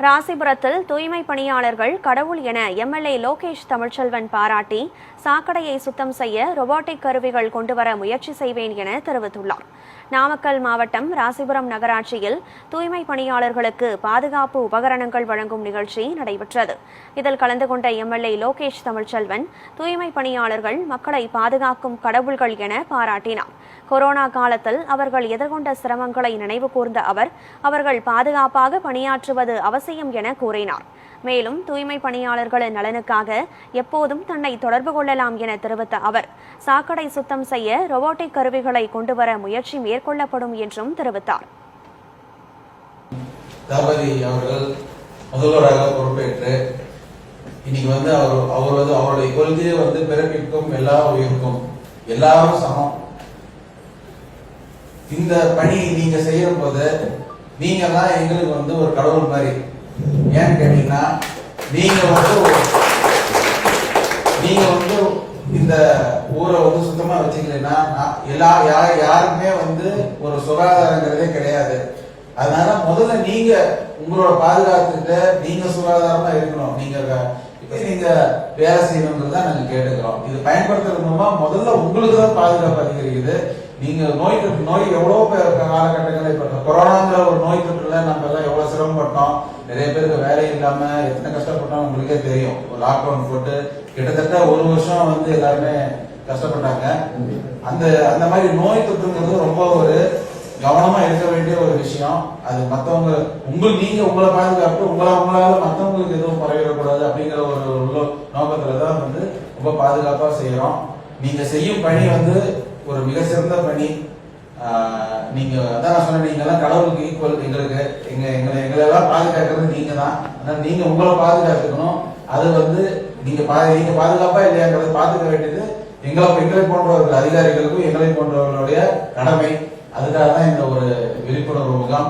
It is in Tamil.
ராசிபுரத்தில் தூய்மை பணியாளர்கள் கடவுள் என எம்எல்ஏ லோகேஷ் தமிழ்ச்செல்வன் பாராட்டி சாக்கடையை சுத்தம் செய்ய ரோபோட்டிக் கருவிகள் கொண்டுவர முயற்சி செய்வேன் என தெரிவித்துள்ளார். நாமக்கல் மாவட்டம் ராசிபுரம் நகராட்சியில் தூய்மை பணியாளர்களுக்கு பாதுகாப்பு உபகரணங்கள் வழங்கும் நிகழ்ச்சி நடைபெற்றது. இதில் கலந்து கொண்ட எம்எல்ஏ லோகேஷ் தமிழ்ச்செல்வன் தூய்மை பணியாளர்கள் மக்களை பாதுகாக்கும் கடவுள்கள் என பாராட்டினார். கொரோனா காலத்தில் அவர்கள் எதிர்கொண்ட சிரமங்களை நினைவு கூர்ந்த அவர்கள் பாதுகாப்பாக பணியாற்றுவது அவசியம் என கூறினார். மேலும் தூய்மை பணியாளர்களின் நலனுக்காக எப்போதும் தன்னை தொடர்பு கொள்ளலாம் என தெரிவித்த அவர் சாக்கடை சுத்தம் செய்ய ரோபோட்டிக் கருவிகளை கொண்டுவர முயற்சி மேற்கொள்ளப்படும் என்றும் தெரிவித்தார். முதல்வராக பொறுப்பேற்று இன்னைக்கு அவருடைய கொள்கையை பிறப்பிக்கும் எல்லா உயிருக்கும் எல்லாரும் சமம். இந்த பணி நீங்க செய்யற போது நீங்க தான் எங்களுக்கு ஒரு கடவுள் மாதிரி. ஏன்னு கேட்டீங்கன்னா நீங்க இந்த ஊரை சுத்தமா வச்சுக்கலன்னா யாருக்குமே ஒரு சுகாதாரங்கிறதே கிடையாது. அதனால முதல்ல நீங்க உங்களோட பாதுகாத்துட்டு நீங்க சுகாதாரமா இருக்கணும். நீங்க வேலை செய்யணுங்கிறத நாங்க கேட்டுக்கிறோம். இது பயன்படுத்துறது மூலமா முதல்ல உங்களுக்கு தான் பாதுகாப்பு அதிகரிக்குது. நீங்க நோய் எவ்வளவு காலகட்டங்கள் இப்ப கொரோனாங்கிற ஒரு நோய் தொற்றுல நம்ம எல்லாம் எவ்வளவு சிரமப்பட்டோம். நிறைய பேருக்கு வேலை இல்லாம எத்தனை கஷ்டப்பட்டோம் உங்களுக்கே தெரியும். ஒரு லாக்டவுன் போட்டு கிட்டத்தட்ட ஒரு வருஷம் எல்லாருமே கஷ்டப்பட்டாங்க. அந்த மாதிரி நோய் தொற்றுங்கிறது ரொம்ப ஒரு கவனமா இருக்க வேண்டிய ஒரு விஷயம். அது மத்தவங்க நீங்க உங்களை பாதுகாப்பு உங்களால மத்தவங்களுக்கு எதுவும் பரவிடக்கூடாது அப்படிங்கிற ஒரு நோக்கத்துலதான் ரொம்ப பாதுகாப்பா செய்யறோம். நீங்க செய்யும் பணி ஒரு மிக சிறந்த பணி. நீங்க அதான் சொன்ன நீங்க எல்லாம் கடவுளுக்கு ஈக்குவல். எங்களுக்கு எங்களெல்லாம் பாதுகாக்கிறது நீங்க தான். அதனால நீங்க உங்களை பாதுகாத்துக்கணும். அது நீங்க பாதுகாப்பா இல்லையாங்கிறத பாத்துக்க வேண்டியது எங்களை போன்றவர்கள் அதிகாரிகளுக்கும் எங்களை போன்றவர்களுடைய கடமை. அதுக்காக தான் இந்த ஒரு விழிப்புணர்வு முகாம்.